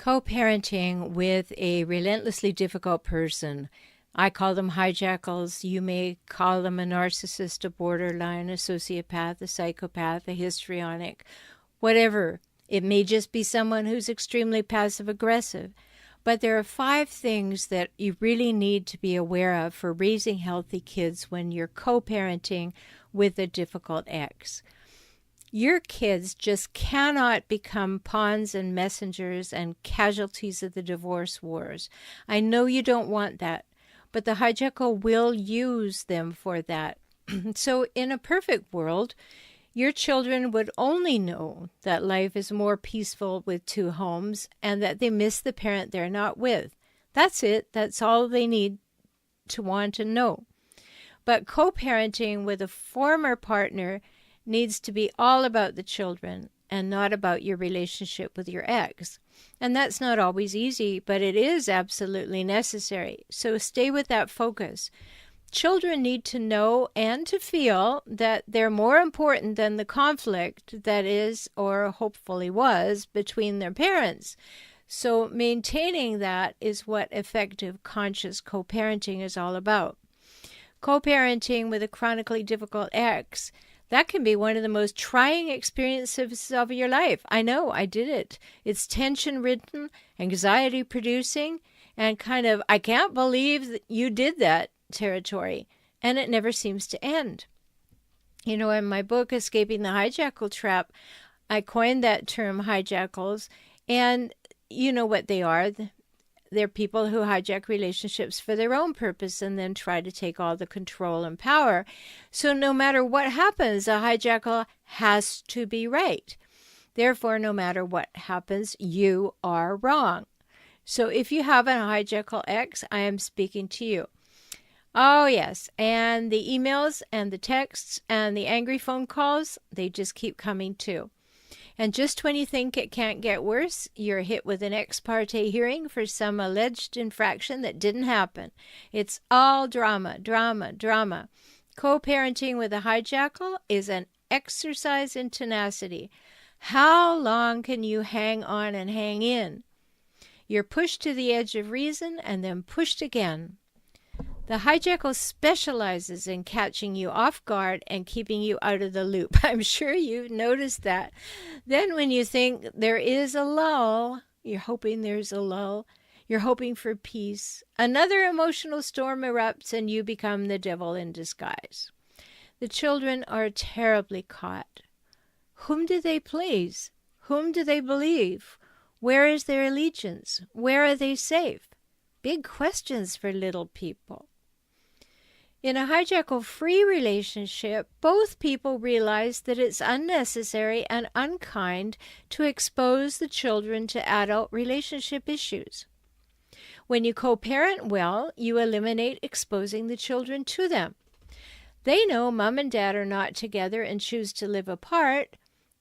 Co-parenting with a relentlessly difficult person. I call them hijackals. You may call them a narcissist, a borderline, a sociopath, a psychopath, a histrionic, whatever. It may just be someone who's extremely passive-aggressive. But there are 5 things that you really need to be aware of for raising healthy kids when you're co-parenting with a difficult ex. Your kids just cannot become pawns and messengers and casualties of the divorce wars. I know you don't want that, but the hijackal will use them for that. So in a perfect world, your children would only know that life is more peaceful with 2 homes and that they miss the parent they're not with. That's it. That's all they need to want to know. But co-parenting with a former partner needs to be all about the children and not about your relationship with your ex. And that's not always easy, but it is absolutely necessary. So stay with that focus. Children need to know and to feel that they're more important than the conflict that is, or hopefully was, between their parents. So maintaining that is what effective conscious co-parenting is all about. Co-parenting with a chronically difficult ex, that can be one of the most trying experiences of your life. I know, I did it. It's tension-ridden, anxiety-producing, and kind of, I can't believe that you did that territory. And it never seems to end. You know, in my book, Escaping the Hijackal Trap, I coined that term hijackals. And you know what they are. They're people who hijack relationships for their own purpose and then try to take all the control and power. So no matter what happens, a hijackal has to be right. Therefore, no matter what happens, you are wrong. So if you have a hijackal ex, I am speaking to you. Oh, yes. And the emails and the texts and the angry phone calls, they just keep coming too. And just when you think it can't get worse, you're hit with an ex parte hearing for some alleged infraction that didn't happen. It's all drama, drama, drama. Co-parenting with a hijackal is an exercise in tenacity. How long can you hang on and hang in? You're pushed to the edge of reason and then pushed again. The hijackal specializes in catching you off guard and keeping you out of the loop. I'm sure you've noticed that. Then when you think there is a lull, you're hoping there's a lull, you're hoping for peace, another emotional storm erupts and you become the devil in disguise. The children are terribly caught. Whom do they please? Whom do they believe? Where is their allegiance? Where are they safe? Big questions for little people. In a hijackal-free relationship, both people realize that it's unnecessary and unkind to expose the children to adult relationship issues. When you co-parent well, you eliminate exposing the children to them. They know mom and dad are not together and choose to live apart.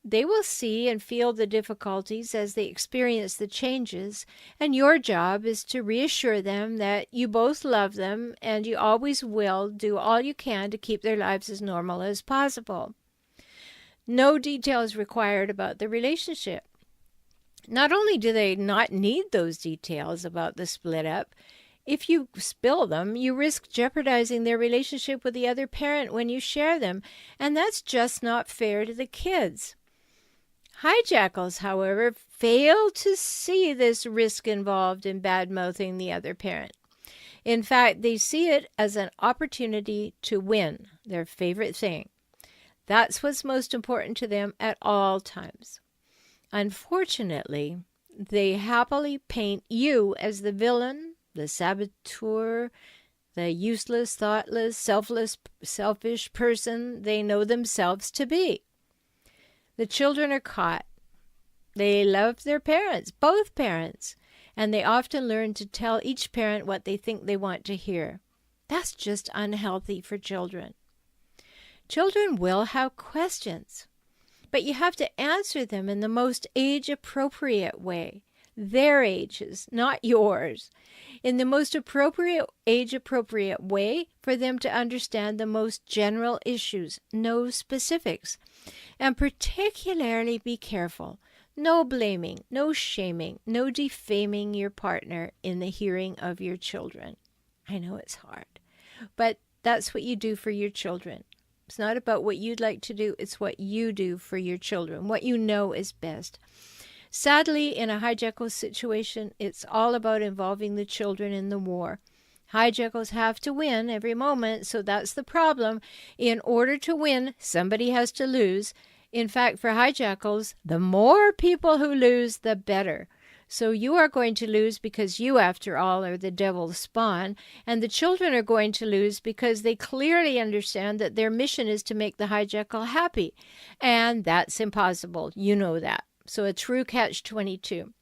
They will see and feel the difficulties as they experience the changes, and your job is to reassure them that you both love them and you always will do all you can to keep their lives as normal as possible. No details required about the relationship. Not only do they not need those details about the split up, if you spill them, you risk jeopardizing their relationship with the other parent when you share them, and that's just not fair to the kids. Hijackals, however, fail to see this risk involved in badmouthing the other parent. In fact, they see it as an opportunity to win, their favorite thing. That's what's most important to them at all times. Unfortunately, they happily paint you as the villain, the saboteur, the useless, thoughtless, selfish person they know themselves to be. The children are caught. They love their parents, both parents, and they often learn to tell each parent what they think they want to hear. That's just unhealthy for children. Children will have questions, but you have to answer them in the most age-appropriate way. Their ages, not yours. In the most appropriate, age-appropriate way for them to understand the most general issues, no specifics. And particularly be careful. No blaming, no shaming, no defaming your partner in the hearing of your children. I know it's hard, but that's what you do for your children. It's not about what you'd like to do, it's what you do for your children, what you know is best. Sadly, in a hijackal situation, it's all about involving the children in the war. Hijackals have to win every moment, so that's the problem. In order to win, somebody has to lose. In fact, for hijackals, the more people who lose, the better. So you are going to lose because you, after all, are the devil's spawn, and the children are going to lose because they clearly understand that their mission is to make the hijackal happy. And that's impossible. You know that. So a true catch-22.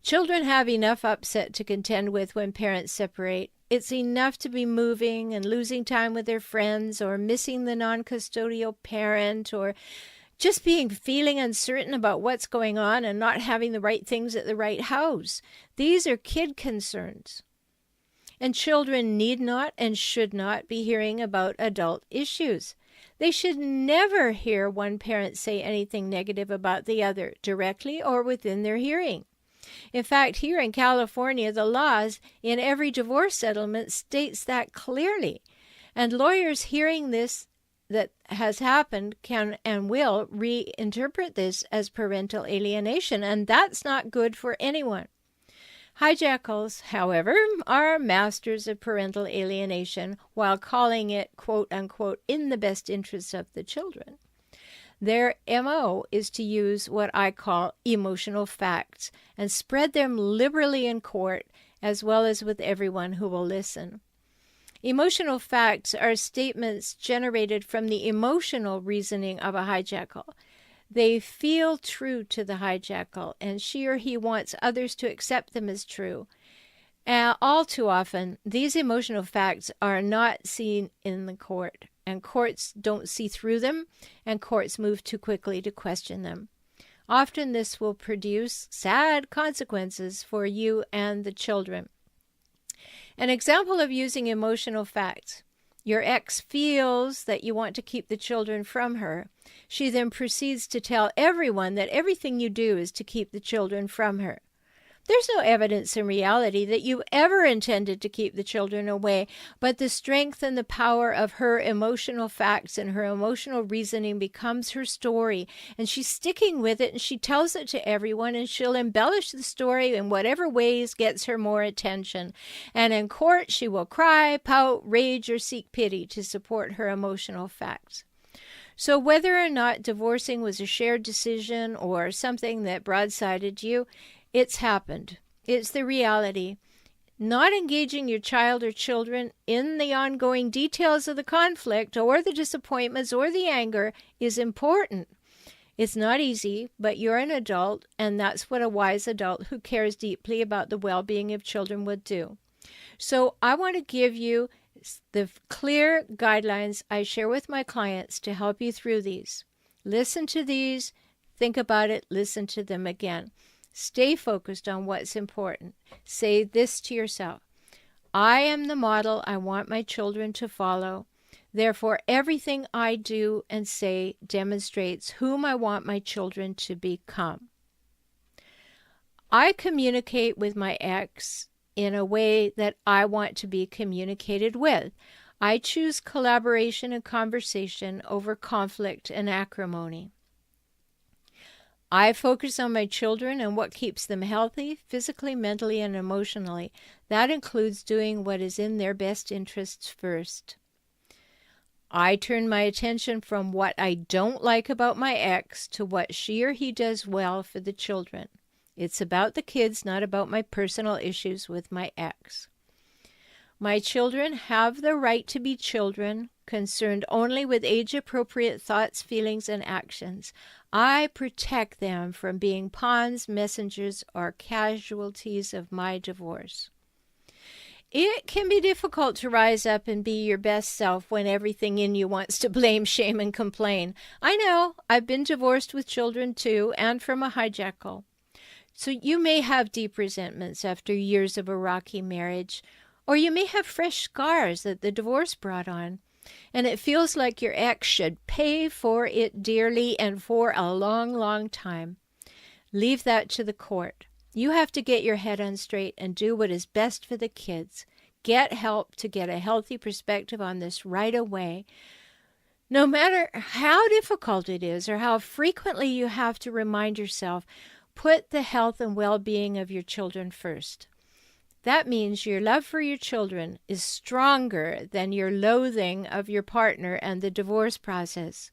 Children have enough upset to contend with when parents separate. It's enough to be moving and losing time with their friends, or missing the non-custodial parent, or just feeling uncertain about what's going on and not having the right things at the right house. These are kid concerns. And children need not and should not be hearing about adult issues. They should never hear one parent say anything negative about the other, directly or within their hearing. In fact, here in California, the laws in every divorce settlement states that clearly. And lawyers hearing this that has happened can and will reinterpret this as parental alienation, and that's not good for anyone. Hijackals, however, are masters of parental alienation while calling it, quote unquote, in the best interests of the children. Their MO is to use what I call emotional facts and spread them liberally in court, as well as with everyone who will listen. Emotional facts are statements generated from the emotional reasoning of a hijackal. They feel true to the hijackal, and she or he wants others to accept them as true. All too often, these emotional facts are not seen in the court, and courts don't see through them, and courts move too quickly to question them. Often this will produce sad consequences for you and the children. An example of using emotional facts. Your ex feels that you want to keep the children from her. She then proceeds to tell everyone that everything you do is to keep the children from her. There's no evidence in reality that you ever intended to keep the children away, but the strength and the power of her emotional facts and her emotional reasoning becomes her story, and she's sticking with it, and she tells it to everyone, and she'll embellish the story in whatever ways gets her more attention. And in court, she will cry, pout, rage, or seek pity to support her emotional facts. So whether or not divorcing was a shared decision or something that broadsided you, it's happened. It's the reality. Not engaging your child or children in the ongoing details of the conflict or the disappointments or the anger is important. It's not easy, but you're an adult, and that's what a wise adult who cares deeply about the well-being of children would do. So I want to give you the clear guidelines I share with my clients to help you through these. Listen to these, think about it, listen to them again. Stay focused on what's important. Say this to yourself: I am the model I want my children to follow. Therefore, everything I do and say demonstrates whom I want my children to become. I communicate with my ex in a way that I want to be communicated with. I choose collaboration and conversation over conflict and acrimony. I focus on my children and what keeps them healthy, physically, mentally, and emotionally. That includes doing what is in their best interests first. I turn my attention from what I don't like about my ex to what she or he does well for the children. It's about the kids, not about my personal issues with my ex. My children have the right to be children, concerned only with age-appropriate thoughts, feelings, and actions. I protect them from being pawns, messengers, or casualties of my divorce. It can be difficult to rise up and be your best self when everything in you wants to blame, shame, and complain. I know. I've been divorced with children too, and from a hijackal. So you may have deep resentments after years of a rocky marriage, or you may have fresh scars that the divorce brought on, and it feels like your ex should pay for it dearly and for a long, long time. Leave that to the court. You have to get your head on straight and do what is best for the kids. Get help to get a healthy perspective on this right away. No matter how difficult it is or how frequently you have to remind yourself, put the health and well-being of your children first. That means your love for your children is stronger than your loathing of your partner and the divorce process.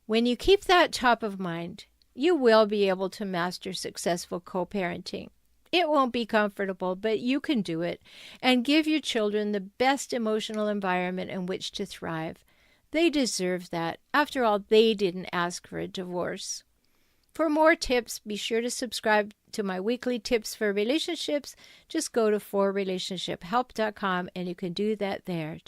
When you keep that top of mind, you will be able to master successful co-parenting. It won't be comfortable, but you can do it and give your children the best emotional environment in which to thrive. They deserve that. After all, they didn't ask for a divorce. For more tips, be sure to subscribe to my weekly tips for relationships. Just go to forrelationshiphelp.com and you can do that there.